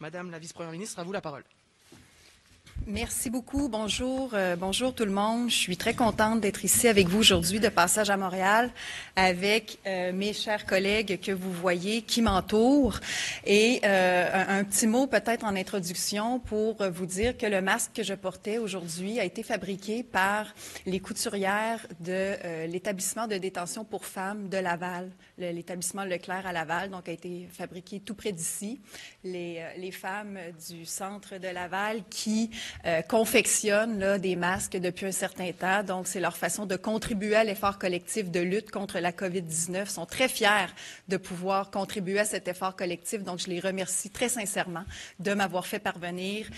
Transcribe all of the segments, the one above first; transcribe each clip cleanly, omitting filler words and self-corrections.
Madame la vice-première ministre, à vous la parole. Merci beaucoup. Bonjour, bonjour tout le monde. Je suis très contente d'être ici avec vous aujourd'hui de passage à Montréal avec mes chers collègues que vous voyez qui m'entourent. Et un petit mot peut-être en introduction pour vous dire que le masque que je portais aujourd'hui a été fabriqué par les couturières de l'établissement de détention pour femmes de Laval, l'établissement Leclerc à Laval, donc a été fabriqué tout près d'ici. Les femmes du centre de Laval qui confectionnent là, des masques depuis un certain temps. Donc, c'est leur façon de contribuer à l'effort collectif de lutte contre la COVID-19. Ils sont très fiers de pouvoir contribuer à cet effort collectif. Donc, je les remercie très sincèrement de m'avoir fait parvenir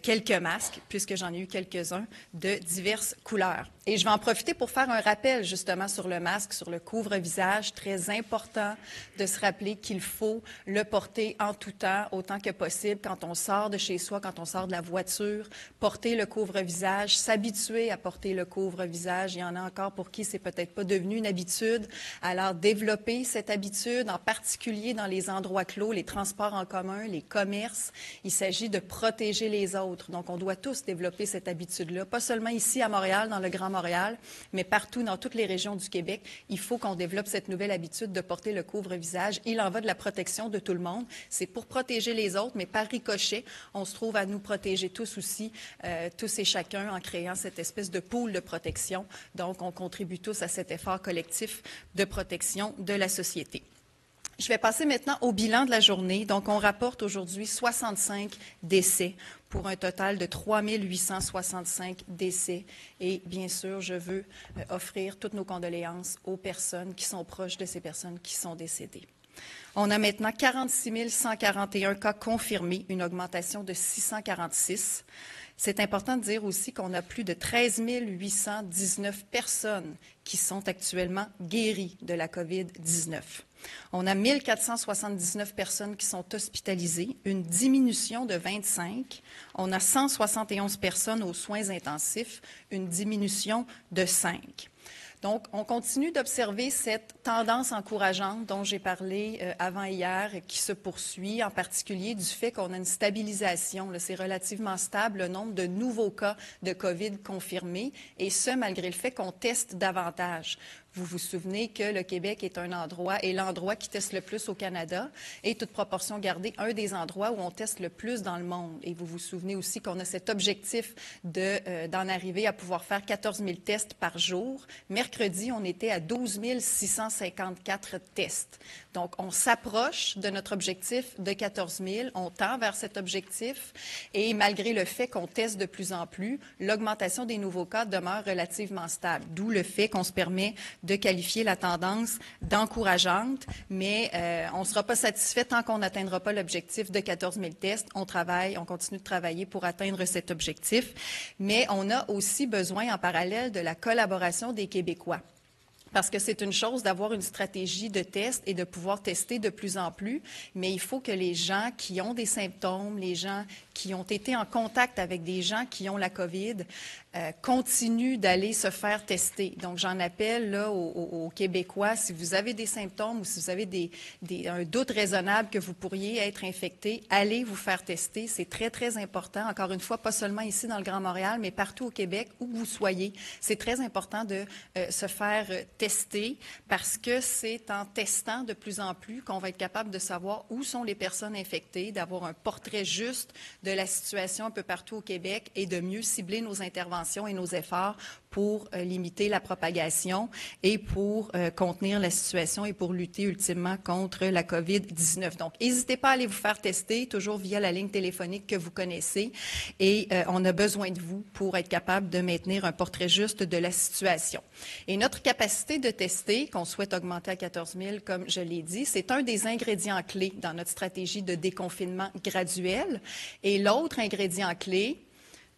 quelques masques, puisque j'en ai eu quelques-uns, de diverses couleurs. Et je vais en profiter pour faire un rappel justement sur le masque, sur le couvre-visage. Très important de se rappeler qu'il faut le porter en tout temps, autant que possible, quand on sort de chez soi, quand on sort de la voiture, porter le couvre-visage, s'habituer à porter le couvre-visage. Il y en a encore pour qui c'est peut-être pas devenu une habitude. Alors, développer cette habitude, en particulier dans les endroits clos, les transports en commun, les commerces. Il s'agit de protéger les autres. Donc, on doit tous développer cette habitude-là, pas seulement ici à Montréal, dans le Grand Montréal, mais partout dans toutes les régions du Québec. Il faut qu'on développe cette nouvelle habitude de porter le couvre-visage. Il en va de la protection de tout le monde. C'est pour protéger les autres, mais par ricochet, on se trouve à nous protéger tous aussi, tous et chacun, en créant cette espèce de pool de protection. Donc, on contribue tous à cet effort collectif de protection de la société. Je vais passer maintenant au bilan de la journée. Donc, on rapporte aujourd'hui 65 décès pour un total de 3 865 décès. Et bien sûr, je veux offrir toutes nos condoléances aux personnes qui sont proches de ces personnes qui sont décédées. On a maintenant 46 141 cas confirmés, une augmentation de 646. C'est important de dire aussi qu'on a plus de 13 819 personnes qui sont actuellement guéries de la COVID-19. On a 1 479 personnes qui sont hospitalisées, une diminution de 25. On a 171 personnes aux soins intensifs, une diminution de 5. Donc, on continue d'observer cette tendance encourageante dont j'ai parlé avant-hier qui se poursuit, en particulier du fait qu'on a une stabilisation. C'est relativement stable le nombre de nouveaux cas de COVID confirmés, et ce, malgré le fait qu'on teste davantage. Vous vous souvenez que le Québec est l'endroit qui teste le plus au Canada, et toute proportion gardée, un des endroits où on teste le plus dans le monde. Et vous vous souvenez aussi qu'on a cet objectif d'en arriver à pouvoir faire 14 000 tests par jour. Mercredi, on était à 12 654 tests. Donc, on s'approche de notre objectif de 14 000. On tend vers cet objectif. Et malgré le fait qu'on teste de plus en plus, l'augmentation des nouveaux cas demeure relativement stable. D'où le fait qu'on se permet de qualifier la tendance d'encourageante, mais on ne sera pas satisfait tant qu'on n'atteindra pas l'objectif de 14 000 tests. On continue de travailler pour atteindre cet objectif, mais on a aussi besoin en parallèle de la collaboration des Québécois. Parce que c'est une chose d'avoir une stratégie de test et de pouvoir tester de plus en plus, mais il faut que les gens qui ont des symptômes, les gens qui ont été en contact avec des gens qui ont la COVID, continuent d'aller se faire tester. Donc, j'en appelle là, aux Québécois, si vous avez des symptômes ou si vous avez un doute raisonnable que vous pourriez être infecté, allez vous faire tester. C'est très, très important. Encore une fois, pas seulement ici dans le Grand Montréal, mais partout au Québec, où que vous soyez. C'est très important de se faire tester parce que c'est en testant de plus en plus qu'on va être capable de savoir où sont les personnes infectées, d'avoir un portrait juste de la situation un peu partout au Québec et de mieux cibler nos interventions et nos efforts pour limiter la propagation et pour contenir la situation et pour lutter ultimement contre la COVID-19. Donc, n'hésitez pas à aller vous faire tester, toujours via la ligne téléphonique que vous connaissez. Et on a besoin de vous pour être capable de maintenir un portrait juste de la situation. Et notre capacité de tester, qu'on souhaite augmenter à 14 000, comme je l'ai dit, c'est un des ingrédients clés dans notre stratégie de déconfinement graduel. Et l'autre ingrédient clé,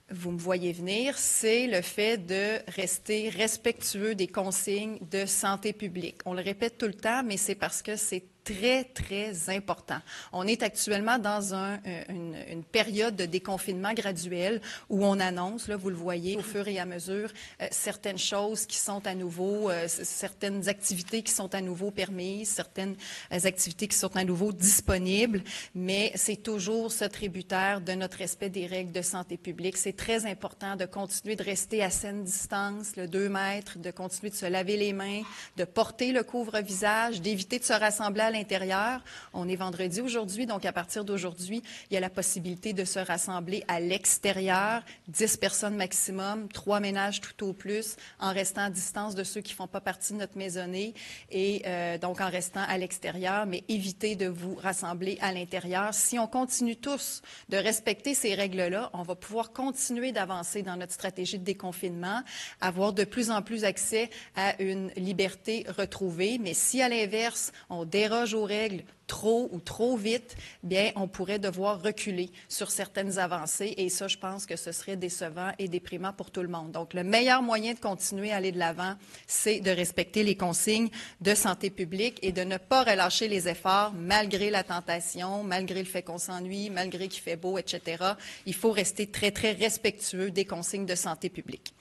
vous me voyez venir, c'est le fait de rester respectueux des consignes de santé publique. On le répète tout le temps, mais c'est parce que c'est très, très important. On est actuellement dans une période de déconfinement graduel où on annonce, là, vous le voyez, au fur et à mesure, certaines choses qui sont à nouveau, certaines activités qui sont à nouveau permises, certaines activités qui sont à nouveau disponibles, mais c'est toujours ce tributaire de notre respect des règles de santé publique. C'est très important de continuer de rester à saine distance, le 2 mètres, de continuer de se laver les mains, de porter le couvre-visage, d'éviter de se rassembler à l'intérieur. On est vendredi aujourd'hui, donc à partir d'aujourd'hui, il y a la possibilité de se rassembler à l'extérieur, 10 personnes maximum, 3 ménages tout au plus, en restant à distance de ceux qui ne font pas partie de notre maisonnée et donc en restant à l'extérieur, mais évitez de vous rassembler à l'intérieur. Si on continue tous de respecter ces règles-là, on va pouvoir continuer d'avancer dans notre stratégie de déconfinement, avoir de plus en plus accès à une liberté retrouvée. Mais si, à l'inverse, on déroge aux règles trop ou trop vite, bien, on pourrait devoir reculer sur certaines avancées et ça, je pense que ce serait décevant et déprimant pour tout le monde. Donc, le meilleur moyen de continuer à aller de l'avant, c'est de respecter les consignes de santé publique et de ne pas relâcher les efforts malgré la tentation, malgré le fait qu'on s'ennuie, malgré qu'il fait beau, etc. Il faut rester très, très respectueux des consignes de santé publique.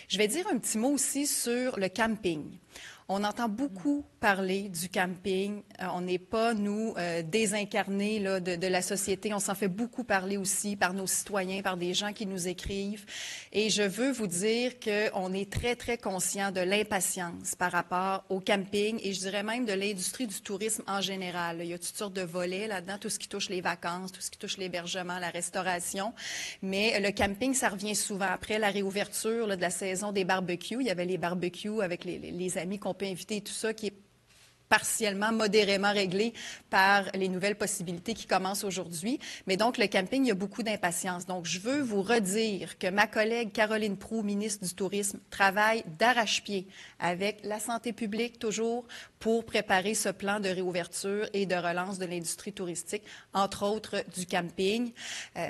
Je vais dire un petit mot aussi sur le camping. On entend beaucoup parler du camping. On n'est pas, nous, désincarnés là, de la société. On s'en fait beaucoup parler aussi par nos citoyens, par des gens qui nous écrivent. Et je veux vous dire qu'on est très, très conscient de l'impatience par rapport au camping et je dirais même de l'industrie du tourisme en général. Il y a toutes sortes de volets là-dedans, tout ce qui touche les vacances, tout ce qui touche l'hébergement, la restauration. Mais le camping, ça revient souvent. Après la réouverture là, de la saison des barbecues, il y avait les barbecues avec les amis qu'on peut inviter et tout ça qui est partiellement, modérément réglé par les nouvelles possibilités qui commencent aujourd'hui. Mais donc, le camping, il y a beaucoup d'impatience. Donc, je veux vous redire que ma collègue Caroline Proulx, ministre du Tourisme, travaille d'arrache-pied avec la santé publique, toujours, pour préparer ce plan de réouverture et de relance de l'industrie touristique, entre autres du camping.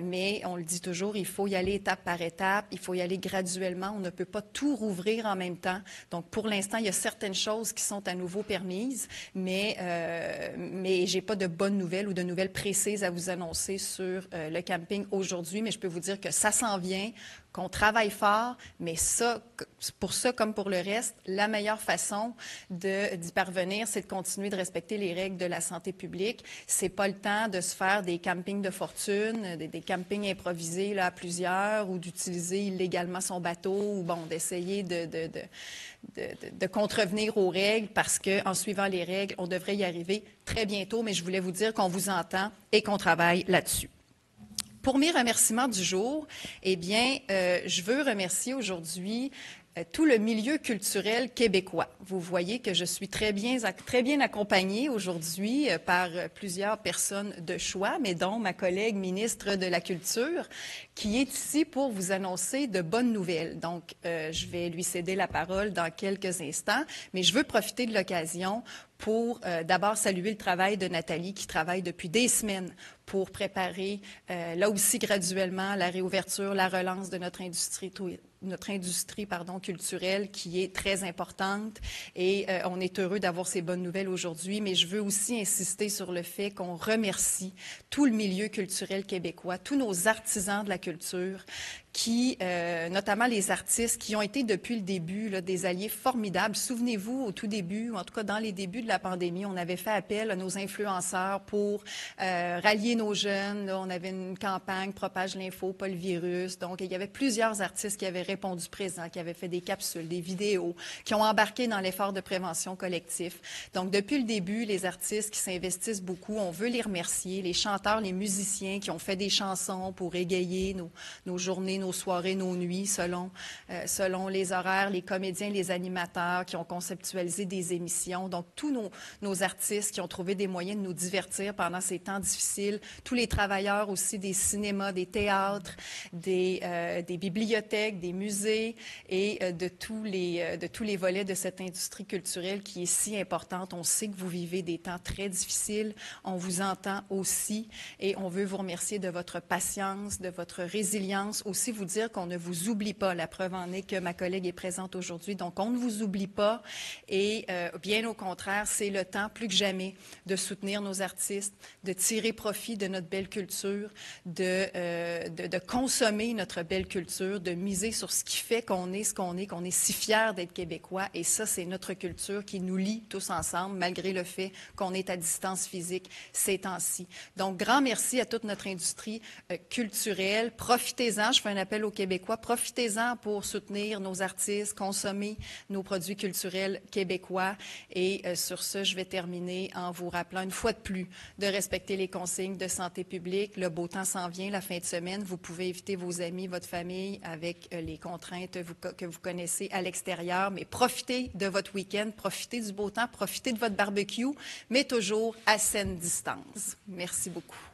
Mais on le dit toujours, il faut y aller étape par étape, il faut y aller graduellement. On ne peut pas tout rouvrir en même temps. Donc, pour l'instant, il y a certaines choses qui sont à nouveau permises. Mais je n'ai pas de bonnes nouvelles ou de nouvelles précises à vous annoncer sur le camping aujourd'hui, mais je peux vous dire que ça s'en vient, qu'on travaille fort, mais ça, pour ça comme pour le reste, la meilleure façon d'y parvenir, c'est de continuer de respecter les règles de la santé publique. C'est pas le temps de se faire des campings de fortune, des campings improvisés là, à plusieurs ou d'utiliser illégalement son bateau ou bon, d'essayer de contrevenir aux règles parce qu'en suivant les règles, on devrait y arriver très bientôt, mais je voulais vous dire qu'on vous entend et qu'on travaille là-dessus. Pour mes remerciements du jour, eh bien, je veux remercier aujourd'hui tout le milieu culturel québécois. Vous voyez que je suis très bien accompagnée aujourd'hui par plusieurs personnes de choix, mais dont ma collègue ministre de la Culture, qui est ici pour vous annoncer de bonnes nouvelles. Donc, je vais lui céder la parole dans quelques instants, mais je veux profiter de l'occasion pour d'abord saluer le travail de Nathalie, qui travaille depuis des semaines pour préparer, là aussi graduellement, la réouverture, la relance de notre industrie culturelle qui est très importante et on est heureux d'avoir ces bonnes nouvelles aujourd'hui, mais je veux aussi insister sur le fait qu'on remercie tout le milieu culturel québécois, tous nos artisans de la culture qui, notamment les artistes qui ont été depuis le début là, des alliés formidables. Souvenez-vous, au tout début, ou en tout cas dans les débuts de la pandémie, on avait fait appel à nos influenceurs pour rallier nos jeunes. Là, on avait une campagne Propage l'info, pas le virus. Donc, il y avait plusieurs artistes qui avaient répondu présent, qui avaient fait des capsules, des vidéos, qui ont embarqué dans l'effort de prévention collectif. Donc, depuis le début, les artistes qui s'investissent beaucoup, on veut les remercier. Les chanteurs, les musiciens qui ont fait des chansons pour égayer nos journées, nos soirées, nos nuits, selon les horaires, les comédiens, les animateurs qui ont conceptualisé des émissions. Donc, tous nos artistes qui ont trouvé des moyens de nous divertir pendant ces temps difficiles, tous les travailleurs aussi des cinémas, des théâtres, des bibliothèques, des musées et de tous les volets de cette industrie culturelle qui est si importante. On sait que vous vivez des temps très difficiles. On vous entend aussi et on veut vous remercier de votre patience, de votre résilience, aussi aussi vous dire qu'on ne vous oublie pas. La preuve en est que ma collègue est présente aujourd'hui. Donc, on ne vous oublie pas. Et bien au contraire, c'est le temps plus que jamais de soutenir nos artistes, de tirer profit de notre belle culture, de consommer notre belle culture, de miser sur ce qui fait qu'on est ce qu'on est si fiers d'être québécois. Et ça, c'est notre culture qui nous lie tous ensemble, malgré le fait qu'on est à distance physique ces temps-ci. Donc, grand merci à toute notre industrie culturelle. Profitez-en, je fais un appel aux Québécois, profitez-en pour soutenir nos artistes, consommer nos produits culturels québécois. Et sur ce, je vais terminer en vous rappelant une fois de plus de respecter les consignes de santé publique. Le beau temps s'en vient la fin de semaine. Vous pouvez éviter vos amis, votre famille avec les contraintes que vous connaissez à l'extérieur, mais profitez de votre week-end, profitez du beau temps, profitez de votre barbecue, mais toujours à saine distance. Merci beaucoup.